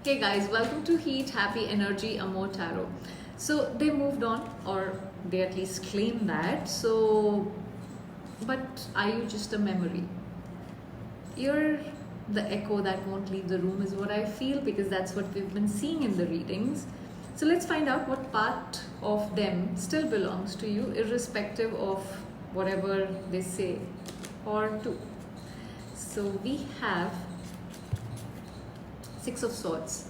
Hey guys, welcome to Heat, Happy Energy, Amor Tarot. So they moved on, or they at least claim that. But are you just a memory? You're the echo that won't leave the room, is what I feel, because that's what we've been seeing in the readings. So let's find out what part of them still belongs to you, irrespective of whatever they say or do. So we have Six of Swords.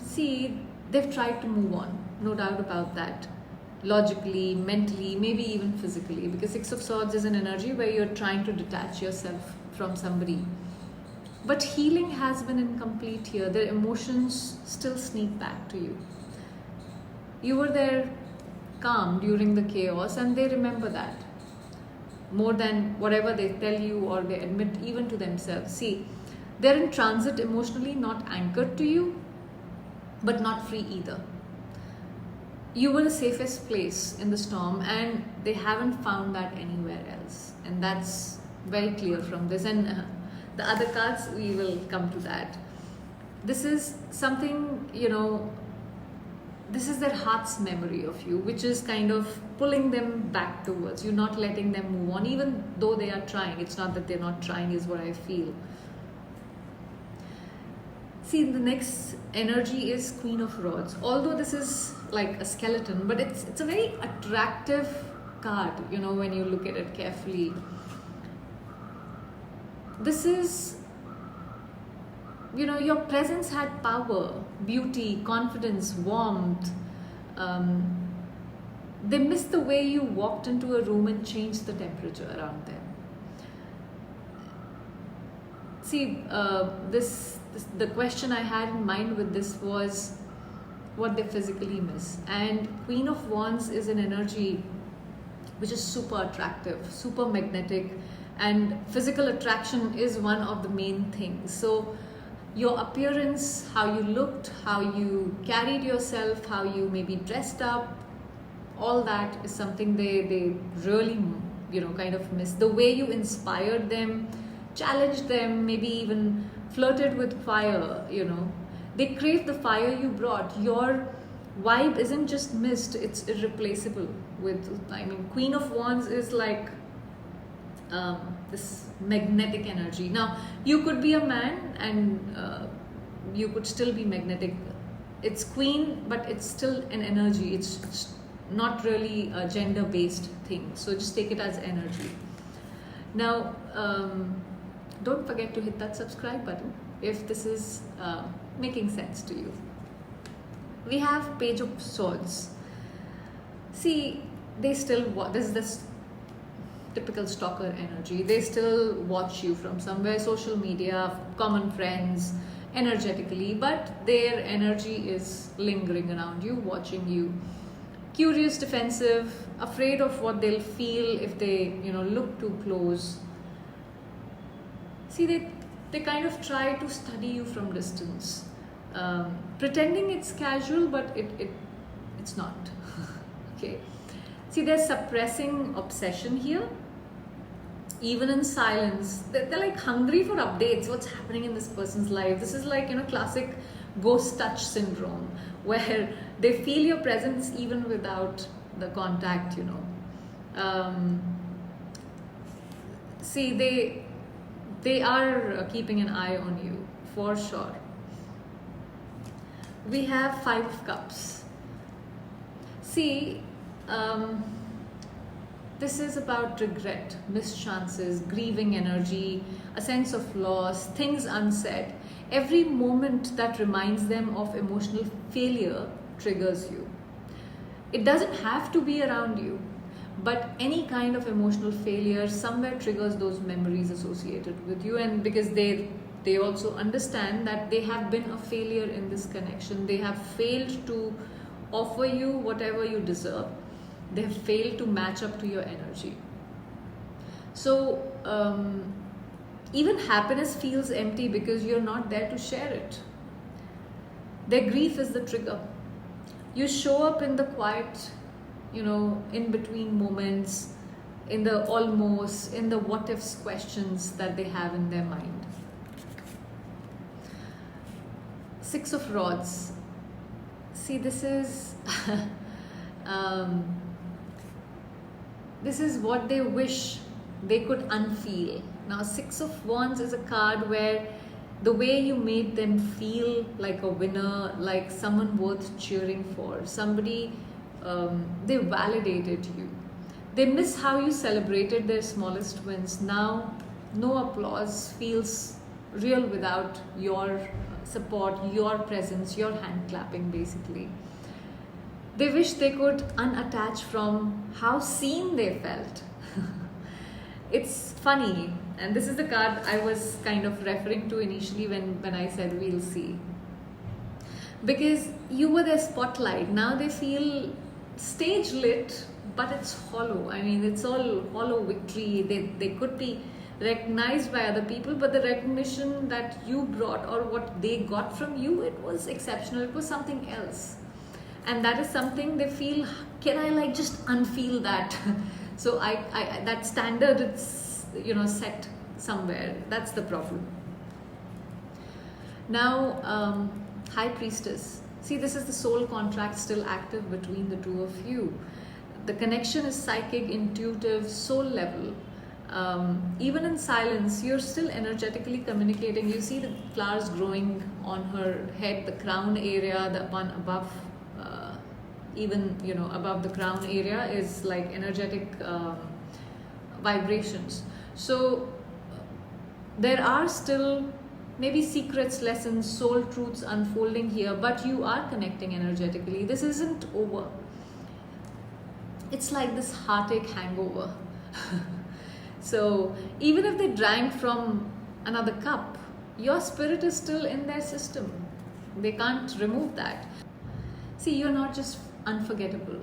See, they've tried to move on, no doubt about that. Logically, mentally, maybe even physically, because Six of Swords is an energy where you're trying to detach yourself from somebody. But healing has been incomplete here. Their emotions still sneak back to you. You were there calm during the chaos, and they remember that more than whatever they tell you or they admit even to themselves. See, they're in transit emotionally, not anchored to you, but not free either. You were the safest place in the storm, and they haven't found that anywhere else. And that's very clear from this. And the other cards, we will come to that. This is something, this is their heart's memory of you, which is kind of pulling them back towards you, not letting them move on, even though they are trying. It's not that they're not trying, is what I feel. See, the next energy is Queen of Rods. Although this is like a skeleton, but it's a very attractive card, when you look at it carefully. This is, your presence had power, beauty, confidence, warmth. They missed the way you walked into a room and changed the temperature around them. See, the question I had in mind with this was what they physically miss. And Queen of Wands is an energy which is super attractive, super magnetic, and physical attraction is one of the main things. So your appearance, how you looked, how you carried yourself, how you maybe dressed up, all that is something they really, kind of miss. The way you inspired them, challenged them, maybe even flirted with fire, They crave the fire you brought. Your vibe isn't just missed, it's irreplaceable. Queen of Wands is like this magnetic energy. Now, you could be a man and you could still be magnetic. It's queen, but it's still an energy. It's not really a gender-based thing. So just take it as energy. Now, don't forget to hit that subscribe button if this is making sense to you. We have Page of Swords. See, they still this typical stalker energy. They still watch you from somewhere, social media, common friends, energetically, but their energy is lingering around you, watching you. Curious, defensive, afraid of what they'll feel if they, look too close. See, they kind of try to study you from distance, pretending it's casual, but it's not. Okay. See, they're suppressing obsession here, even in silence. They're like hungry for updates. What's happening in this person's life? This is like, classic ghost touch syndrome, where they feel your presence even without the contact, See, they are keeping an eye on you, for sure. We have Five of Cups. See, this is about regret, missed chances, grieving energy, a sense of loss, things unsaid. Every moment that reminds them of emotional failure triggers you. It doesn't have to be around you, but any kind of emotional failure somewhere triggers those memories associated with you. And because they also understand that they have been a failure in this connection. They have failed to offer you whatever you deserve. They have failed to match up to your energy. So even happiness feels empty because you're not there to share it. Their grief is the trigger. You show up in the quiet, in between moments, in the almost, in the what ifs questions that they have in their mind. Six of Rods. See, this is um, this is what they wish they could unfeel. Now, Six of Wands is a card where the way you made them feel like a winner, like someone worth cheering for, somebody, they validated you. They miss how you celebrated their smallest wins. Now, no applause feels real without your support, your presence, your hand clapping, basically. They wish they could unattach from how seen they felt. It's funny, and this is the card I was kind of referring to initially when I said we'll see. Because you were their spotlight, now they feel stage lit, but it's hollow. I mean, it's all hollow victory. They could be recognized by other people, but the recognition that you brought or what they got from you, it was exceptional. It was something else. And that is something they feel, can I like just unfeel that? So I that standard, it's, you know, set somewhere. That's the problem. Now, High Priestess. See, this is the soul contract still active between the two of you. The connection is psychic, intuitive, soul level. Even in silence, you're still energetically communicating. You see the flowers growing on her head, the crown area, the one above, even, you know, above the crown area is like energetic vibrations. So there are still maybe secrets, lessons, soul truths unfolding here, but you are connecting energetically. This isn't over. It's like this heartache hangover. So even if they drank from another cup, your spirit is still in their system. They can't remove that. See, you're not just unforgettable.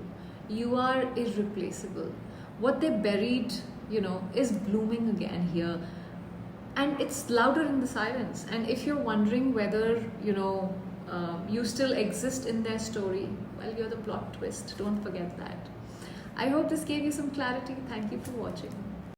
You are irreplaceable. What they buried, you know, is blooming again here. And it's louder in the silence. And if you're wondering whether, you know, you still exist in their story, well, you're the plot twist. Don't forget that. I hope this gave you some clarity. Thank you for watching.